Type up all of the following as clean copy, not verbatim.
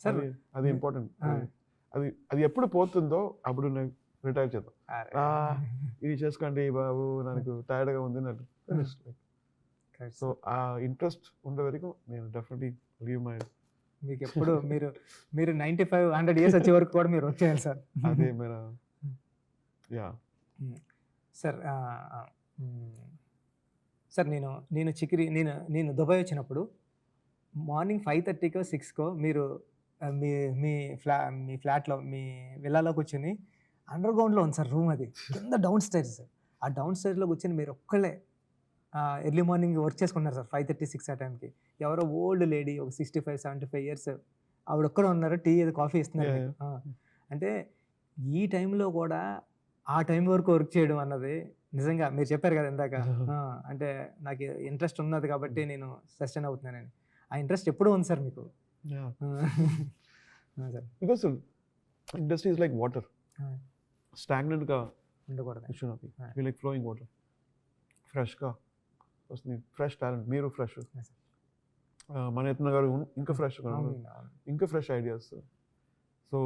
Sir అది important. అది అది ఎప్పుడు పోతుందో అప్పుడు నేను రిటైర్ చేద్దాం. ఇది చేసుకోండి బాబు, నాకు టైర్డ్గా ఉంది నాకు. సో ఆ ఇంట్రెస్ట్ ఉండే వరకు నేను డెఫినెట్లీ లీవ్ మై. మీకు ఎప్పుడు మీరు 95-100 ఇయర్స్ వచ్చే వరకు కూడా మీరు వర్క్ చేయాలి సార్. అదే మేరా. Yeah sir. సార్ నేను చికిరి నేను దుబాయ్ వచ్చినప్పుడు మార్నింగ్ 5:30కో 6కో మీరు మీ మీ ఫ్లాట్లో మీ విల్లాలో కూర్చొని అండర్ గ్రౌండ్లో ఉంది సార్ రూమ్, అది కింద డౌన్ స్టైర్స్. ఆ డౌన్ స్టైర్లో కూర్చొని మీరు ఒక్కళ్ళే ఎర్లీ మార్నింగ్ వర్క్ చేసుకున్నారు సార్ 5:30-6 ఆ టైంకి. ఎవరో ఓల్డ్ లేడీ ఒక 65-75 ఇయర్స్ ఆవిడ ఒక్కడే ఉన్నారు, టీ ఏదో కాఫీ ఇస్తున్నారు. అంటే ఈ టైంలో కూడా ఆ టైం వరకు వర్క్ చేయడం అన్నది నిజంగా మీరు చెప్పారు కదా ఇందాక, అంటే నాకు ఇంట్రెస్ట్ ఉన్నది కాబట్టి నేను సస్టైన్ అవుతున్నానని. ఆ ఇంట్రెస్ట్ ఎప్పుడూ ఉంది సార్ మీకు. Sir because industry is like water, స్టాగ్నెంట్గా ఉండకూడదు. లైక్ ఫ్లోయింగ్ వాటర్, ఫ్రెష్గా వస్తుంది. ఫ్రెష్ టాలెంట్, మీరు ఫ్రెష్, మన యత్న గారు ఇంకా ఫ్రెష్, ఇంకా fresh ideas. So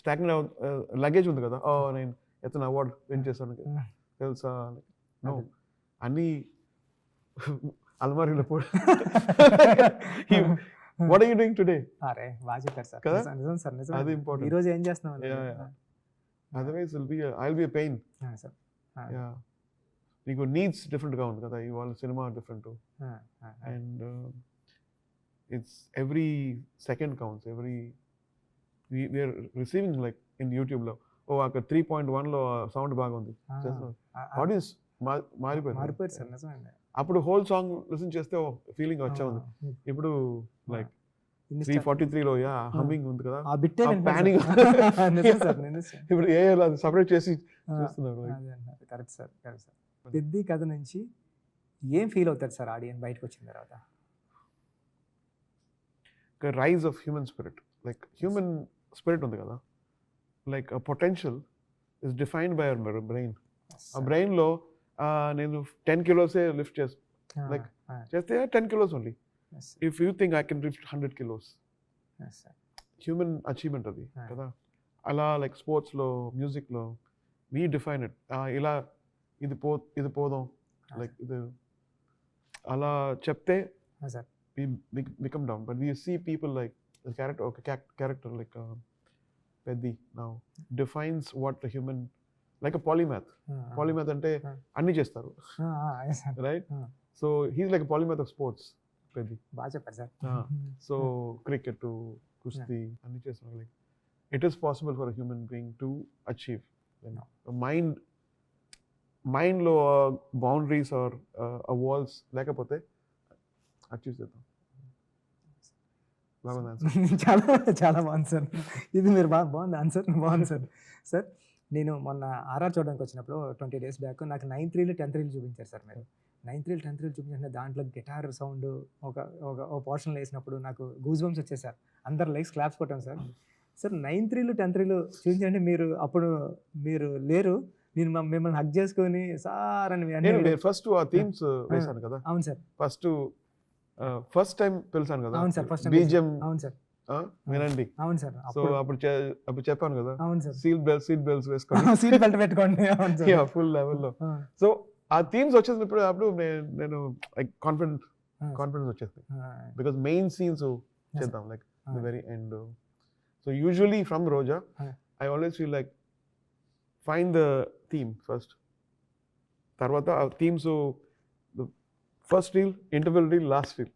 stagnant luggage ఉంది కదా, నేను యత్న అవార్డు విన్ చేశాను తెలుసా, నో అన్నీ అల్మారీలో కూడా. What are you doing today? అరే బాగా చెప్పారు సార్. కదా? నిజం సార్, నిజం. అది ఇంపార్టెంట్. ఈ రోజు ఏం చేస్తున్నాం? Otherwise I will be a pain. Sir నీకు నీడ్స్ డిఫరెంట్గా ఉంది కదా, ఇవాళ cinema different, and it's every second counts. We are receiving like in యూట్యూబ్లో, అక్కడ 3.1లో సౌండ్ బాగుంది, ఆడియన్స్ మారిపోయారు సార్. నిజంగా అప్పుడు హోల్ సాంగ్ లిసన్ చేస్తే ఫీలింగ్ వచ్చా ఉంది. ఇప్పుడు లైక్ 343లో హమ్మింగ్ ఉంది కదా, ప్యానింగ్. ఇప్పుడు ఏ సపరేట్ చేసి చేస్తున్నారు. Correct sir, correct sir. పెద్ద కథ నుంచి ఏం ఫీల్ అవుతారు సార్ ఆడియన్స్ బయటకు వచ్చిన తర్వాత? Rise of human spirit, like human spirit ఉంది కదా, like potential is defined by our brain. ఆ బ్రెయిన్లో నేను 10 కిలోసే లిఫ్ట్ లైక్ చేస్తే 10 kilos only. If you think I can lift 100 kilos, human achievement అది కదా. అలా లైక్ స్పోర్ట్స్లో, మ్యూజిక్లో వీ డిఫైన్ ఇట్. ఇలా ఇది పోదాం, లైక్ ఇది అలా చెప్తే we become down. But we see people like the character like Peddi now defines what the human, like a polymath. Polymath ante anni chestaru, right? So he's like a polymath of sports, Peddi. Baga chepparu sir. So cricket to kusti anni chestaru. Like it is possible for a human being to achieve. A mind lo boundaries or walls lekapothe achieve చేద్దాం. చాలా చాలా బాగుంది sir. ఇది మీరు బాగుంది answer, బాగుంది sir. Sir నేను మొన్న ఆర్ఆర్ చూడడానికి వచ్చినప్పుడు 20 days బ్యాక్ నాకు 9th reel 10th reel చూపించారు సార్. మీరు 9th reel 10th reel చూపించారంటే దాంట్లో గిటార్ సౌండ్ ఒక పోర్షన్లో వేసినప్పుడు నాకు గూస్ బంప్స్ వచ్చేసారు. అందరు లైక్స్ క్లాప్స్ కొట్టాం sir. Sir 9th reel 10th reel చూపించారంటే మీరు లేరు, నేను మిమ్మల్ని హక్ చేసుకొని సార్ అని ఫస్ట్ ఆ థీమ్స్ వేశాను కదా. అవును సార్, ఫస్ట్ టైం పిలిచాను కదా. అవును సార్, ఫస్ట్ బీజియం. అవును సార్, వినండి. అవును సార్. సో అప్పుడు చెప్పాను కదా, అవును సార్, సీట్ బెల్ట్స్ వేసుకోండి, సీట్ బెల్ట్ పెట్టుకోండి. ఫుల్ లెవెల్లో. సో ఆ థీమ్స్ వచ్చేసినప్పుడు అప్పుడు నేను లైక్ కాన్ఫిడెన్స్ వచ్చేస్తుంది. బికాస్ మెయిన్ సీన్స్ చేద్దాం like the very end. So usually from Roja I always feel like find the theme first, తర్వాత ఆ themes first reel, interval reel, last reel.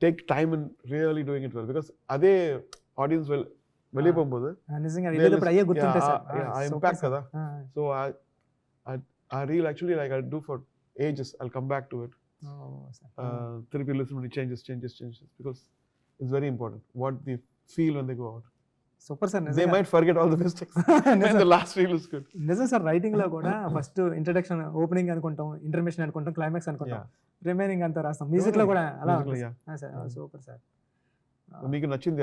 Take time in really doing it well, because అదే audience వెళ్ళిపోతుంది ఆ impact కదా. So ఆ reel actually like I do for ages, I'll come back to it, therapy listen changes because it's very important what they feel when they go out. Super sir. They might forget all the mistakes and the last reel is good. నిజం sir. Writing లో కూడా first introduction, opening అనుకుంటాం, intermission అనుకుంటాం, climax అనుకుంటాం, remaining అంతా రాస్తాం. Music లో కూడా అలా. Super sir. మీకు నచ్చింది?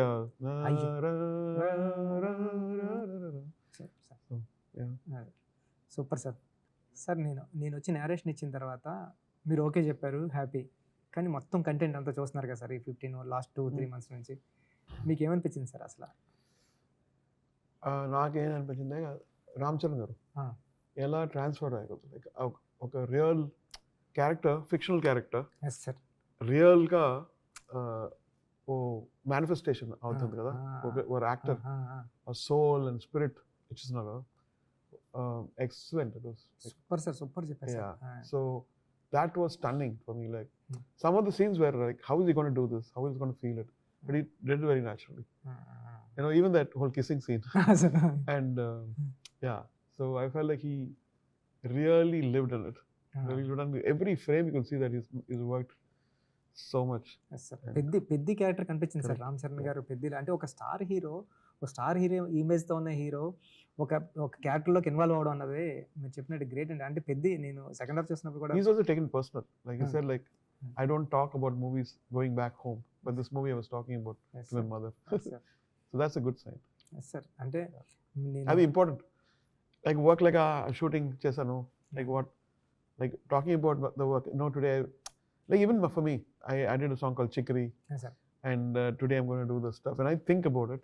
Super sir. సార్ నేను వచ్చి నేరేషన్ ఇచ్చిన తర్వాత మీరు ఓకే చెప్పారు, హ్యాపీ. కానీ మొత్తం కంటెంట్ అంతా చూస్తున్నారు కదా సార్ ఈ 15 లాస్ట్ 2-3 months నుంచి. మీకు ఏమనిపించింది సార్ అసలు? నాకేం అనిపించింది రామ్ చరణ్ గారు ఆ. ఎలా ట్రాన్స్ఫర్ అయిపోతుంది లైక్ ఒక real character, fictional character yes sir. రియల్గా ఓ మేనిఫెస్టేషన్ అవుతుంది కదా. ఒక యాక్టర్ సోల్ అండ్ స్పిరిట్ ఇచ్చిస్తున్నారు కదా. ఎక్సలెంట్. సూపర్ సార్, సూపర్ చెప్పారు sir. So that was stunning for me. Like some of the scenes were like, how is he going to do this? How is he going to feel it? But he did it very naturally. You know, even that whole kissing scene. And yeah, so I felt like he really lived in it. Really lived in every frame. You could see that he's worked so much. Yes sir. Peddi character కనిపించింది sir Ram Charan garu. పెద్దిలో అంటే ఒక star hero ఇమేజ్తో ఉన్న hero ఒక క్యారెక్టర్లోకి involve అవడం అన్నది మీరు చెప్పినట్టు గ్రేట్ అండి. అంటే పెద్ది నేను సెకండ్ హాఫ్ చూసినప్పుడు కూడా He's also taken personal. Like he said, like I don't talk about movies going back home, but this movie I was talking about to my mother. So that's a good sign. Yes sir. అంటే అది important. Like work like a shooting chesanu, like what, like talking about the work. No, today, like even for me, I did a song called Chikri, sir. and today I'm going to do this stuff. And I think about it,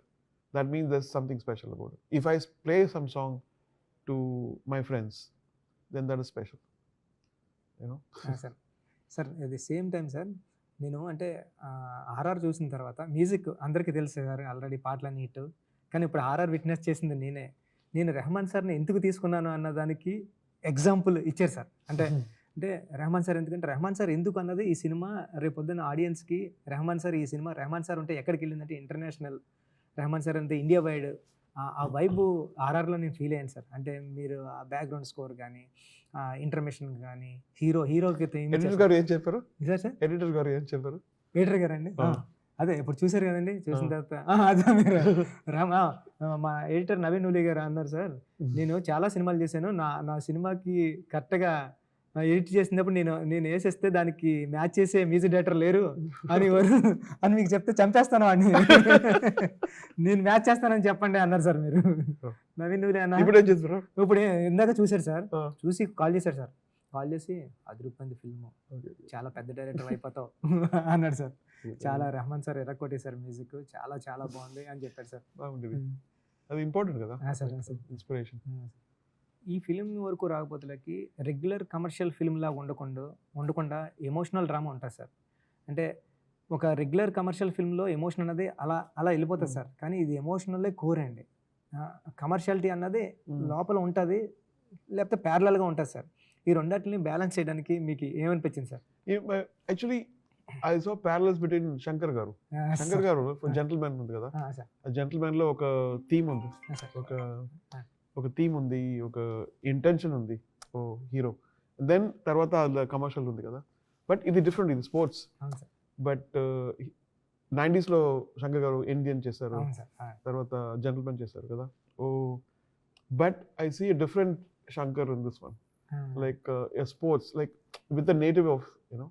that means there's something special about it. If I play some song to my friends, then that is special. You know? Sir. Sir ఇది same time sir నేను అంటే RR చూసిన తర్వాత music అందరికీ తెలుసు sir already పాటలన్నీ hit. కానీ ఇప్పుడు ఆర్ఆర్ విట్నెస్ చేసింది నేను రెహమాన్ సార్ని ఎందుకు తీసుకున్నాను అన్న దానికి ఎగ్జాంపుల్ ఇచ్చారు సార్. అంటే రెహమాన్ సార్ ఎందుకంటే రెహమాన్ సార్ ఎందుకు అన్నది ఈ సినిమా రేపొద్దున ఆడియన్స్కి రెహమాన్ సార్ ఉంటే ఎక్కడికి వెళ్ళిందంటే ఇంటర్నేషనల్. రెహమాన్ సార్ అంటే ఇండియా వైడ్ ఆ వైబ్ ఆర్ఆర్లో నేను ఫీల్ అయ్యాను సార్. అంటే మీరు ఆ బ్యాక్గ్రౌండ్ స్కోర్ కానీ ఇంటర్మిషన్ కానీ హీరోకి ఎడిటర్ గారు ఏం చెప్పారు? సార్ ఎడిటర్ గారు ఏం చెప్పారు? పీటర్ గారు అండి. అదే ఇప్పుడు చూసారు కదండి. చూసిన తర్వాత అదే మీరు మా ఎడిటర్ నవీన్ ఉలి గారు అన్నారు సార్, నేను చాలా సినిమాలు చేశాను, నా సినిమాకి కరెక్ట్గా ఎడిట్ చేసినప్పుడు నేను వేసేస్తే దానికి మ్యాచ్ చేసే మ్యూజిక్ డైరెక్టర్ లేరు అని మీకు చెప్తే చంపేస్తాను అని నేను మ్యాచ్ చేస్తానని చెప్పండి అన్నారు సార్ మీరు. నవీన్ ఉలి అన్న ఇప్పుడు ఏం చేస్తారు? ఇప్పుడు ఇందాక చూసారు సార్, చూసి కాల్ చేశారు సార్. కాల్ చేసి అది రూపాయి ఫిల్మ్ చాలా పెద్ద డైరెక్టర్ అయిపోతావు అన్నాడు సార్. చాలా రెహమాన్ సార్ ఎర్రకొట్టేశారు మ్యూజిక్, చాలా చాలా బాగుంది అని చెప్పారు సార్. అది ఇంపార్టెంట్ కదా సార్. ఇన్స్పిరేషన్. ఈ ఫిలిం వరకు రాకపోతేలకి రెగ్యులర్ కమర్షియల్ ఫిల్మ్లా ఉండకుండా ఎమోషనల్ డ్రామా ఉంటుంది సార్. అంటే ఒక రెగ్యులర్ కమర్షియల్ ఫిల్మ్లో ఎమోషన్ అన్నది అలా వెళ్ళిపోతుంది సార్. కానీ ఇది ఎమోషనల్లే కోర్ అండి. కమర్షియాలిటీ అన్నది లోపల ఉంటుంది, లేకపోతే ప్యారలల్గా ఉంటుంది సార్. ఈ రెండింటిని బ్యాలెన్స్ చేయడానికి మీకు ఏమనిపించింది sir? Actually I saw parallels between Shankar గారు జెంటిల్మెన్ ఉంది కదా, ఆ జెంటిల్మెన్ లో ఒక థీమ్ ఉంది, ఒక థీమ్ ఉంది, ఒక ఇంటెన్షన్ ఉంది ఓ హీరో. దెన్ తర్వాత కమర్షియల్ ఉంది కదా. బట్ ఇది డిఫరెంట్, ఇది స్పోర్ట్స్. బట్ 90s లో శంకర్ గారు ఇండియన్ చేశారు, తర్వాత జెంటిల్మెన్ చేశారు కదా. Oh but I see different Shankar in this one. Like a sports, like with the native of, you know,